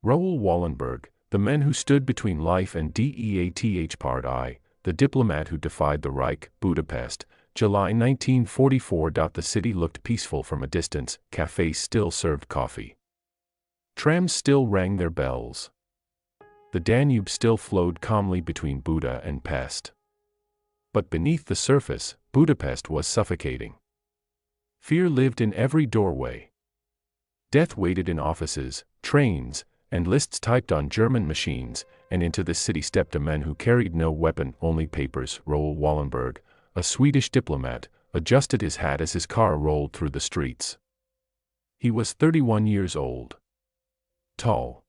Raoul Wallenberg, the man who stood between life and death. Part I, the diplomat who defied the Reich, Budapest, July 1944. The city looked peaceful from a distance, cafes still served coffee. Trams still rang their bells. The Danube still flowed calmly between Buda and Pest. But beneath the surface, Budapest was suffocating. Fear lived in every doorway. Death waited in offices, trains, and lists typed on German machines, and into the city stepped a man who carried no weapon, only papers. Raoul Wallenberg, a Swedish diplomat, adjusted his hat as his car rolled through the streets. He was 31 years old. Tall.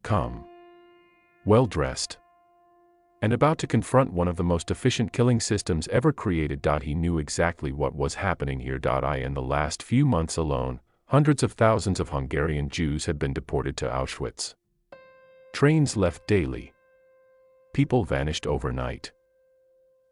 Calm. Well-dressed. And about to confront one of the most efficient killing systems ever created. He knew exactly what was happening here. In the last few months alone, hundreds of thousands of Hungarian Jews had been deported to Auschwitz. Trains left daily. People vanished overnight.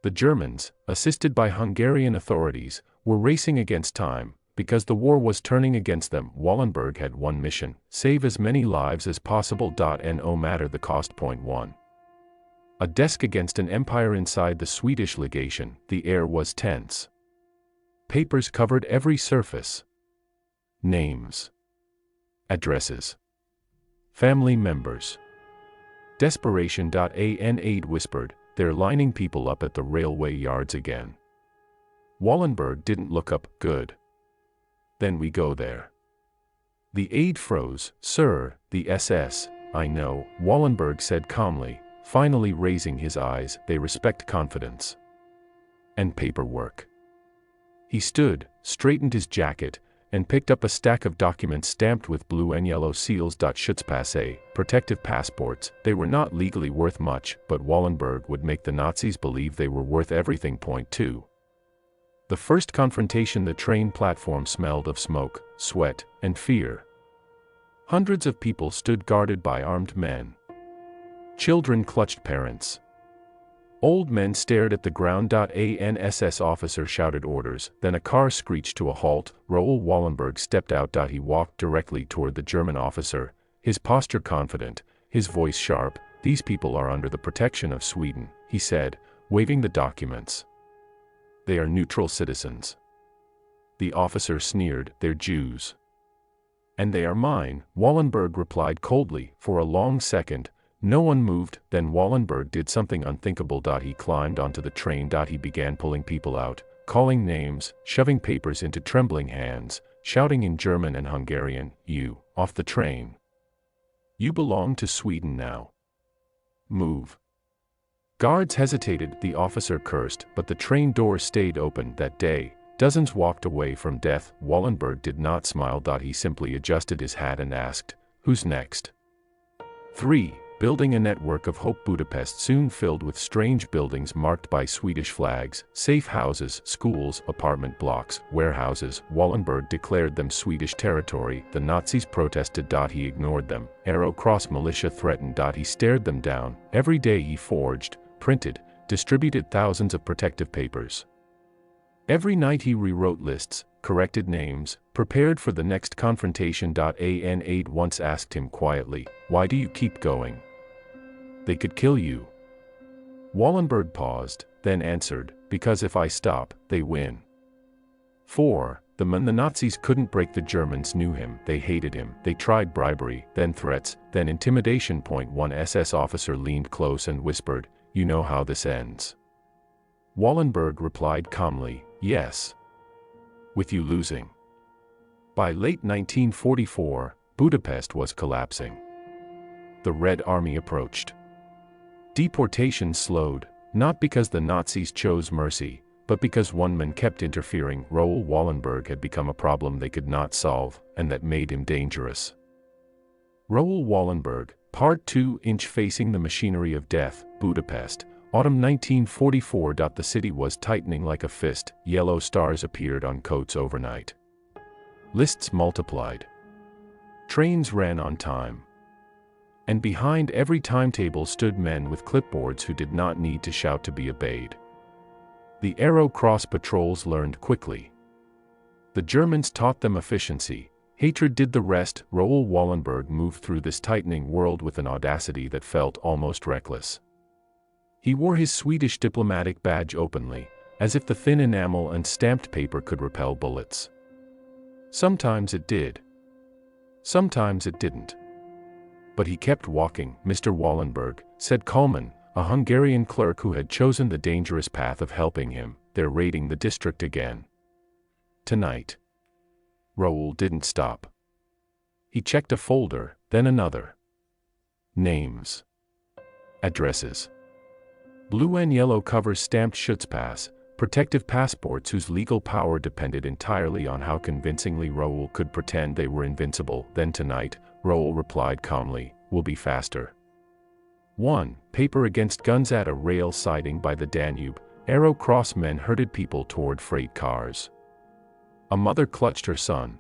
The Germans, assisted by Hungarian authorities, were racing against time, because the war was turning against them. Wallenberg had one mission: save as many lives as possible. No matter the cost. Point 1. A desk against an empire inside the Swedish legation. The air was tense. Papers covered every surface. Names. Addresses. Family members. Desperation. An aide whispered, "They're lining people up at the railway yards again." Wallenberg didn't look up. Good. Then we go there. The aide froze. "Sir, the SS, I know," Wallenberg said calmly, finally raising his eyes. "They respect confidence. And paperwork." He stood, straightened his jacket, and picked up a stack of documents stamped with blue and yellow seals. Schutzpasse, protective passports. They were not legally worth much, but Wallenberg would make the Nazis believe they were worth everything. Point 2. The first confrontation. The train platform smelled of smoke, sweat, and fear. Hundreds of people stood guarded by armed men. Children clutched parents. Old men stared at the ground. An SS officer shouted orders, then a car screeched to a halt. Raoul Wallenberg stepped out. He walked directly toward the German officer, his posture confident, his voice sharp. "These people are under the protection of Sweden," he said, waving the documents. "They are neutral citizens." The officer sneered, "They're Jews." "And they are mine," Wallenberg replied coldly. For a long second, no one moved. Then Wallenberg did something unthinkable. He climbed onto the train. He began pulling people out, calling names, shoving papers into trembling hands, shouting in German and Hungarian, "You, off the train. You belong to Sweden now. Move." Guards hesitated. The officer cursed, but the train doors stayed open. That day, dozens walked away from death. Wallenberg did not smile. He simply adjusted his hat and asked, "Who's next?" 3. Building a network of hope. Budapest soon filled with strange buildings marked by Swedish flags, safe houses, schools, apartment blocks, warehouses. Wallenberg declared them Swedish territory. The Nazis protested. He ignored them. Arrow Cross militia threatened. He stared them down. Every day he forged, printed, distributed thousands of protective papers. Every night he rewrote lists, corrected names, prepared for the next confrontation. An aide once asked him quietly, "Why do you keep going? They could kill you." Wallenberg paused, then answered, "Because if I stop, they win." 4. The man the Nazis couldn't break. The Germans knew him. They hated him. They tried bribery, then threats, then intimidation. Point 1. SS officer leaned close and whispered, "You know how this ends." Wallenberg replied calmly, "Yes. With you losing." By late 1944, Budapest was collapsing. The Red Army approached. Deportation slowed, not because the Nazis chose mercy, but because one man kept interfering. Raoul Wallenberg had become a problem they could not solve, and that made him dangerous. Raoul Wallenberg, Part 2. Facing the machinery of death. Budapest, autumn 1944. The city was tightening like a fist. Yellow stars appeared on coats overnight. Lists multiplied. Trains ran on time. And behind every timetable stood men with clipboards who did not need to shout to be obeyed. The Arrow Cross patrols learned quickly. The Germans taught them efficiency. Hatred did the rest. Raoul Wallenberg moved through this tightening world with an audacity that felt almost reckless. He wore his Swedish diplomatic badge openly, as if the thin enamel and stamped paper could repel bullets. Sometimes it did. Sometimes it didn't. But he kept walking. Mr. Wallenberg, said Kalman, a Hungarian clerk who had chosen the dangerous path of helping him. They're raiding the district again. Tonight. Raoul didn't stop. He checked a folder, then another. Names. Addresses. Blue and yellow covers stamped Schutzpass, protective passports whose legal power depended entirely on how convincingly Raoul could pretend they were invincible. Then tonight, Raoul replied calmly, will be faster. 1. Paper against guns at a rail siding by the Danube. Arrow Cross men herded people toward freight cars. A mother clutched her son.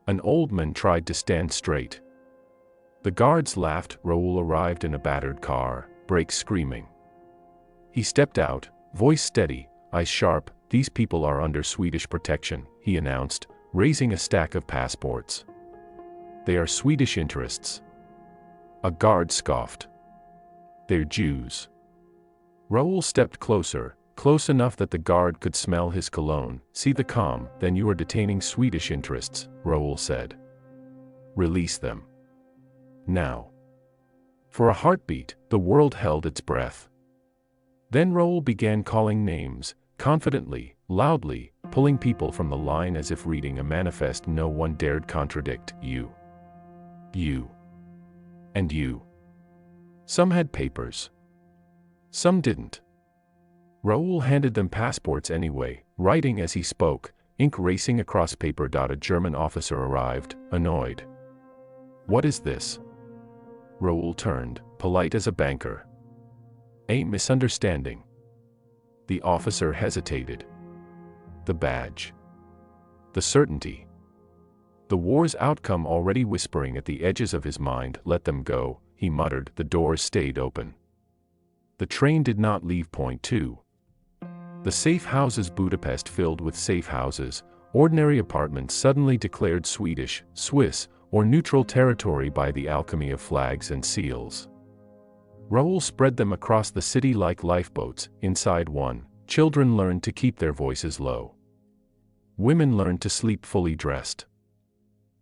An old man tried to stand straight. The guards laughed. Raoul arrived in a battered car, brakes screaming. He stepped out, voice steady, eyes sharp. These people are under Swedish protection, he announced, raising a stack of passports. They are Swedish interests. A guard scoffed. They're Jews. Raoul stepped closer, close enough that the guard could smell his cologne. See the calm, then you are detaining Swedish interests, Raoul said. Release them. Now. For a heartbeat, the world held its breath. Then Raoul began calling names, confidently, loudly, pulling people from the line as if reading a manifest no one dared contradict. You. You. And you. Some had papers. Some didn't. Raoul handed them passports anyway, writing as he spoke, ink racing across paper. A German officer arrived, annoyed. What is this? Raoul turned, polite as a banker. A misunderstanding. The officer hesitated. The badge. The certainty. The war's outcome already whispering at the edges of his mind. Let them go, he muttered. The doors stayed open. The train did not leave. Point 2. The safe houses. Budapest filled with safe houses, ordinary apartments suddenly declared Swedish, Swiss, or neutral territory by the alchemy of flags and seals. Raoul spread them across the city like lifeboats. Inside one, children learned to keep their voices low. Women learned to sleep fully dressed.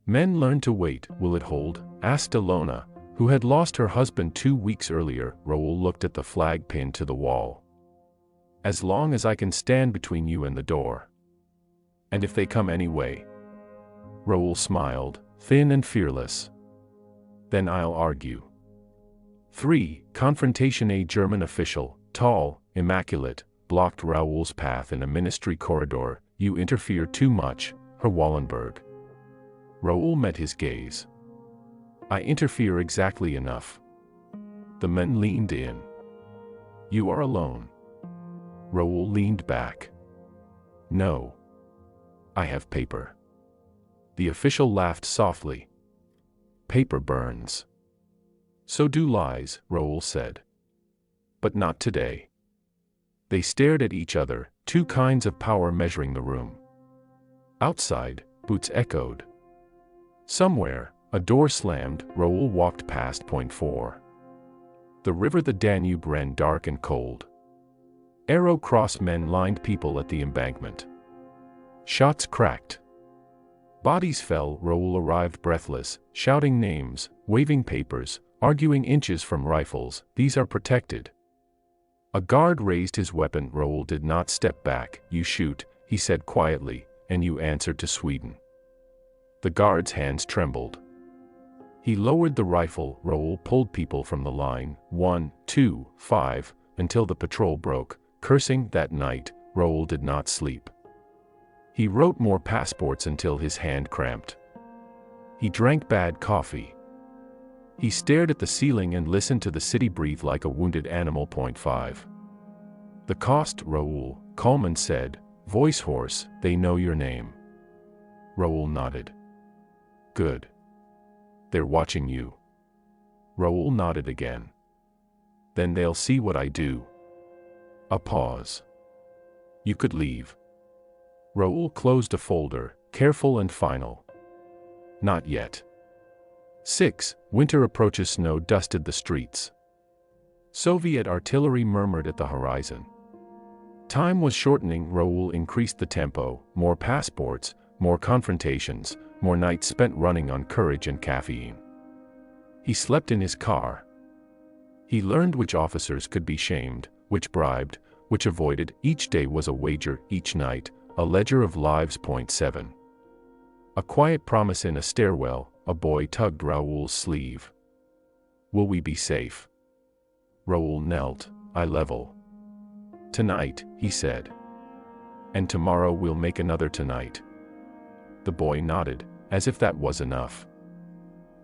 Men learned to wait. Will it hold? Asked Ilona, who had lost her husband 2 weeks earlier. Raoul looked at the flag pinned to the wall. As long as I can stand between you and the door. And if they come anyway? Raoul smiled, thin and fearless. Then I'll argue. 3. Confrontation. A German official, tall, immaculate, blocked Raoul's path in a ministry corridor. You interfere too much, Herr Wallenberg. Raoul met his gaze. I interfere exactly enough. The men leaned in. You are alone. Raoul leaned back. No. I have paper. The official laughed softly. Paper burns. So do lies, Raoul said. But not today. They stared at each other, two kinds of power measuring the room. Outside, boots echoed. Somewhere, a door slammed. Raoul walked past. Point 4. The river the Danube ran dark and cold. Arrow Cross men lined people at the embankment. Shots cracked. Bodies fell. Raoul arrived breathless, shouting names, waving papers, arguing inches from rifles. These are protected. A guard raised his weapon. Raoul did not step back. You shoot, he said quietly, and you answer to Sweden. The guard's hands trembled. He lowered the rifle. Raoul pulled people from the line, 1, 2, 5, until the patrol broke, cursing. That night, Raoul did not sleep. He wrote more passports until his hand cramped. He drank bad coffee. He stared at the ceiling and listened to the city breathe like a wounded animal. Point 5. The cost, Raoul, Kalman said, voice hoarse. They know your name. Raoul nodded. Good. They're watching you. Raoul nodded again. Then they'll see what I do. A pause. You could leave. Raoul closed a folder, careful and final. Not yet. 6. Winter approaches. Snow dusted the streets. Soviet artillery murmured at the horizon. Time was shortening. Raoul increased the tempo. More passports, more confrontations, more nights spent running on courage and caffeine. He slept in his car. He learned which officers could be shamed, which bribed, which avoided. Each day was a wager, each night, a ledger of lives. 7. A quiet promise in a stairwell. A boy tugged Raoul's sleeve. Will we be safe? Raoul knelt. I level. Tonight, he said. And tomorrow we'll make another tonight. The boy nodded, as if that was enough.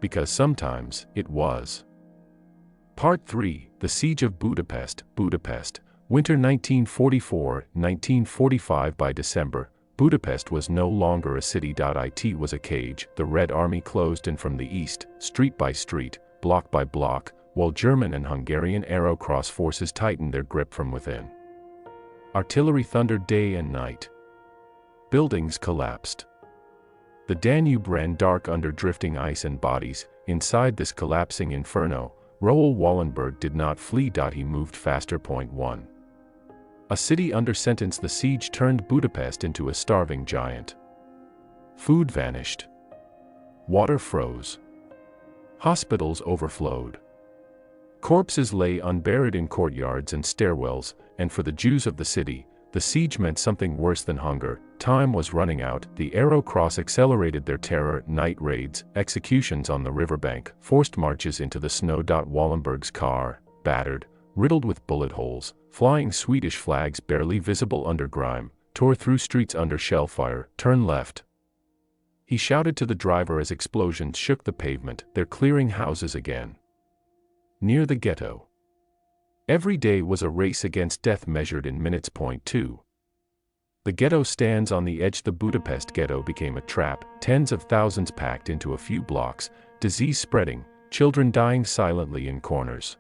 Because sometimes, it was. Part 3, The Siege of Budapest, Budapest, Winter 1944-1945. By December, Budapest was no longer a city. It was a cage. The Red Army closed in from the east, street by street, block by block, while German and Hungarian Arrow Cross forces tightened their grip from within. Artillery thundered day and night. Buildings collapsed. The Danube ran dark under drifting ice and bodies. Inside this collapsing inferno, Raoul Wallenberg did not flee. He moved faster. 1. A city under sentence. The siege turned Budapest into a starving giant. Food vanished. Water froze. Hospitals overflowed. Corpses lay unburied in courtyards and stairwells, and for the Jews of the city, the siege meant something worse than hunger. Time was running out. The Arrow Cross accelerated their terror. Night raids, executions on the riverbank, forced marches into the snow. Wallenberg's car, battered, riddled with bullet holes, flying Swedish flags barely visible under grime, tore through streets under shell fire. Turn left. He shouted to the driver as explosions shook the pavement. They're clearing houses again. Near the ghetto. Every day was a race against death measured in minutes. 2. The ghetto stands on the edge. The Budapest ghetto became a trap, tens of thousands packed into a few blocks, disease spreading, children dying silently in corners.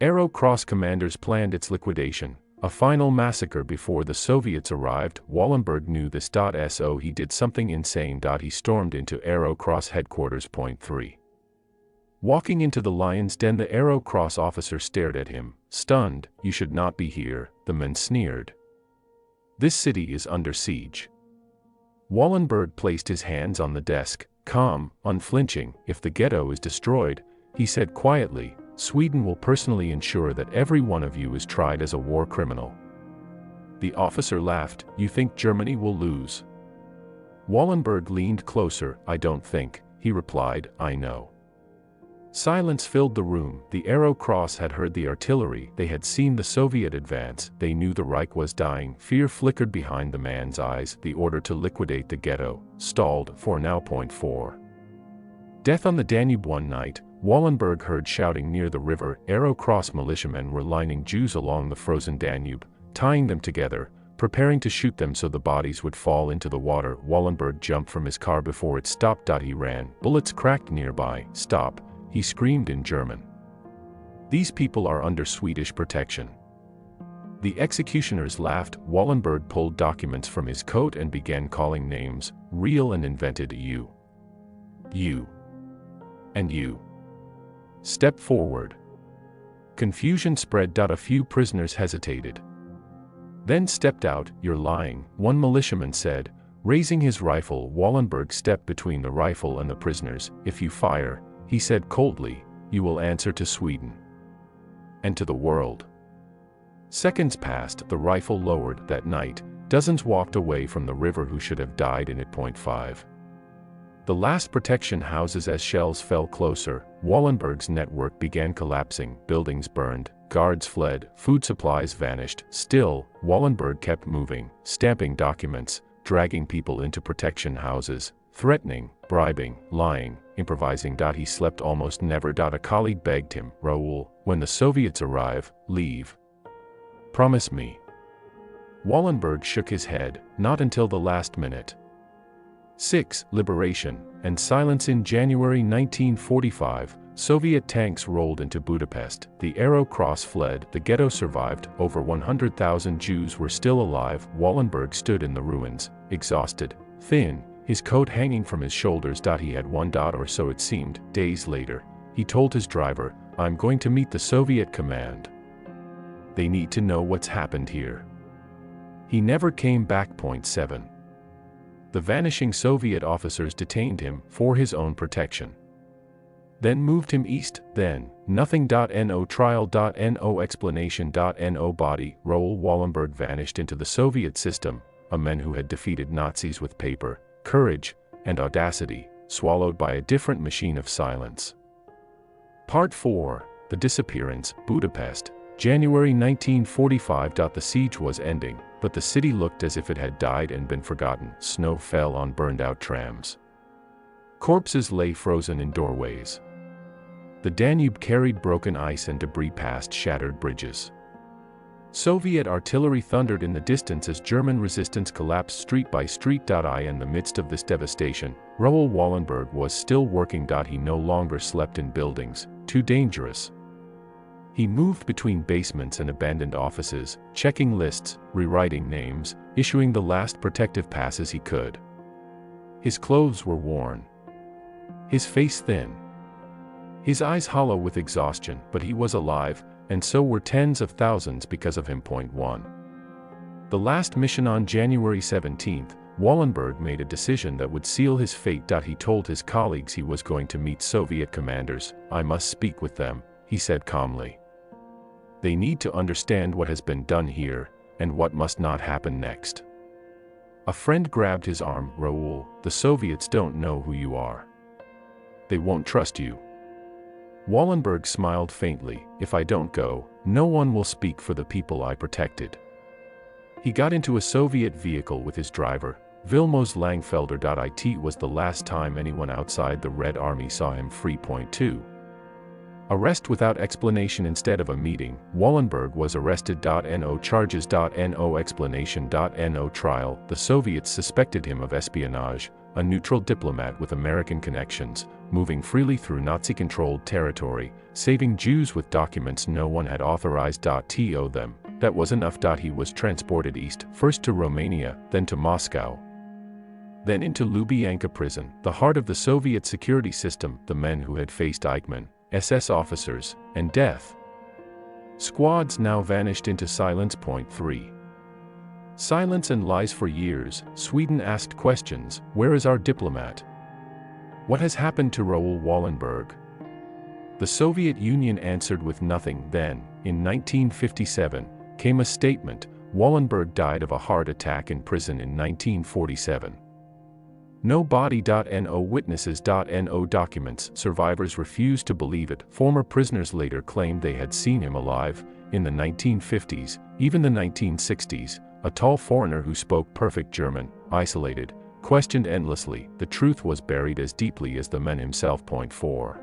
Arrow Cross commanders planned its liquidation, a final massacre before the Soviets arrived. Wallenberg knew this. So he did something insane. He stormed into Arrow Cross headquarters. 3. Walking into the lion's den, the Arrow Cross officer stared at him, stunned. You should not be here, the men sneered. This city is under siege. Wallenberg placed his hands on the desk, calm, unflinching. If the ghetto is destroyed, he said quietly, Sweden will personally ensure that every one of you is tried as a war criminal. The officer laughed. You think Germany will lose? Wallenberg leaned closer. I don't think, he replied, I know. Silence filled the room. The Arrow Cross had heard the artillery. They had seen the Soviet advance. They knew the Reich was dying. Fear flickered behind the man's eyes. The order to liquidate the ghetto stalled for now. 4. Death on the Danube. One night, Wallenberg heard shouting near the river. Arrow Cross militiamen were lining Jews along the frozen Danube, tying them together, preparing to shoot them so the bodies would fall into the water. Wallenberg jumped from his car before it stopped. He ran. Bullets cracked nearby. Stop, he screamed in German. These people are under Swedish protection. The executioners laughed. Wallenberg pulled documents from his coat and began calling names, real and invented. You. And you. Step forward. Confusion spread. A few prisoners hesitated. Then stepped out. You're lying, one militiaman said, raising his rifle. Wallenberg stepped between the rifle and the prisoners. If you fire, he said coldly, you will answer to Sweden. And to the world. Seconds passed. The rifle lowered. That night, dozens walked away from the river who should have died in it. 5. The last protection houses. As shells fell closer, Wallenberg's network began collapsing. Buildings burned, guards fled, food supplies vanished. Still, Wallenberg kept moving, stamping documents, dragging people into protection houses, threatening, bribing, lying, improvising. He slept almost never. A colleague begged him, Raoul, when the Soviets arrive, leave. Promise me. Wallenberg shook his head, not until the last minute. 6. Liberation and silence. In January 1945, Soviet tanks rolled into Budapest. The Arrow Cross fled. The ghetto survived. Over 100,000 Jews were still alive. Wallenberg stood in the ruins, exhausted, thin, his coat hanging from his shoulders. He had one, or so it seemed. Days later, he told his driver, "I'm going to meet the Soviet command. They need to know what's happened here." He never came back. 7. The vanishing Soviet officers detained him for his own protection. Then moved him east. Then, nothing. No trial. No explanation. No body. Raoul Wallenberg vanished into the Soviet system, a man who had defeated Nazis with paper, courage, and audacity, swallowed by a different machine of silence. Part 4. The Disappearance, Budapest, January 1945. The siege was ending, but the city looked as if it had died and been forgotten. Snow fell on burned-out trams. Corpses lay frozen in doorways. The Danube carried broken ice and debris past shattered bridges. Soviet artillery thundered in the distance as German resistance collapsed street by street. In the midst of this devastation, Raoul Wallenberg was still working. He no longer slept in buildings, too dangerous. He moved between basements and abandoned offices, checking lists, rewriting names, issuing the last protective passes he could. His clothes were worn, his face thin, his eyes hollow with exhaustion, but he was alive, and so were tens of thousands because of him. 1. The last mission on January 17, Wallenberg made a decision that would seal his fate. He told his colleagues he was going to meet Soviet commanders. "I must speak with them," he said calmly. "They need to understand what has been done here, and what must not happen next." A friend grabbed his arm. "Raoul, the Soviets don't know who you are. They won't trust you." Wallenberg smiled faintly. "If I don't go, no one will speak for the people I protected." He got into a Soviet vehicle with his driver, Vilmos Langfelder. It was the last time anyone outside the Red Army saw him free. 2. Arrest without explanation. Instead of a meeting, Wallenberg was arrested. No charges. No explanation. No trial. The Soviets suspected him of espionage, a neutral diplomat with American connections, moving freely through Nazi-controlled territory, saving Jews with documents no one had authorized to them. That was enough. He was transported east, first to Romania, then to Moscow, then into Lubyanka prison, the heart of the Soviet security system. The men who had faced Eichmann, SS officers, and death squads now vanished into silence. 3. Silence and lies. For years, Sweden asked questions. Where is our diplomat? What has happened to Raoul Wallenberg? The Soviet Union answered with nothing. Then, in 1957, came a statement: Wallenberg died of a heart attack in prison in 1947. No body. No witnesses. No documents. Survivors refused to believe it. Former prisoners later claimed they had seen him alive. In the 1950s, even the 1960s, a tall foreigner who spoke perfect German, isolated, questioned endlessly. The truth was buried as deeply as the man himself. 4.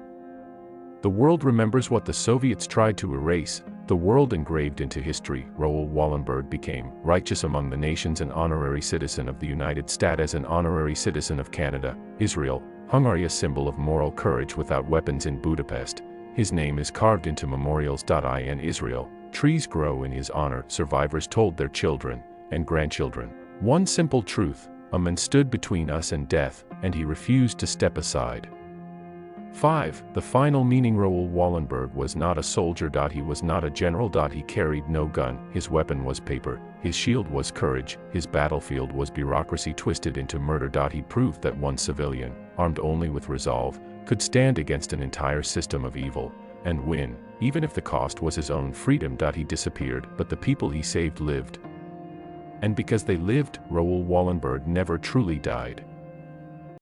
The world remembers what the Soviets tried to erase. The world engraved into history. Raoul Wallenberg became righteous among the nations, an honorary citizen of the United States, as an honorary citizen of Canada, Israel, Hungary, a symbol of moral courage without weapons in Budapest. His name is carved into memorials. In Israel, trees grow in his honor. Survivors told their children and grandchildren one simple truth: a man stood between us and death, and he refused to step aside. 5. The final meaning. Raoul Wallenberg was not a soldier. He was not a general. He carried no gun. His weapon was paper. His shield was courage. His battlefield was bureaucracy twisted into murder. He proved that one civilian, armed only with resolve, could stand against an entire system of evil and win, even if the cost was his own freedom. He disappeared, but the people he saved lived. And because they lived, Raoul Wallenberg never truly died.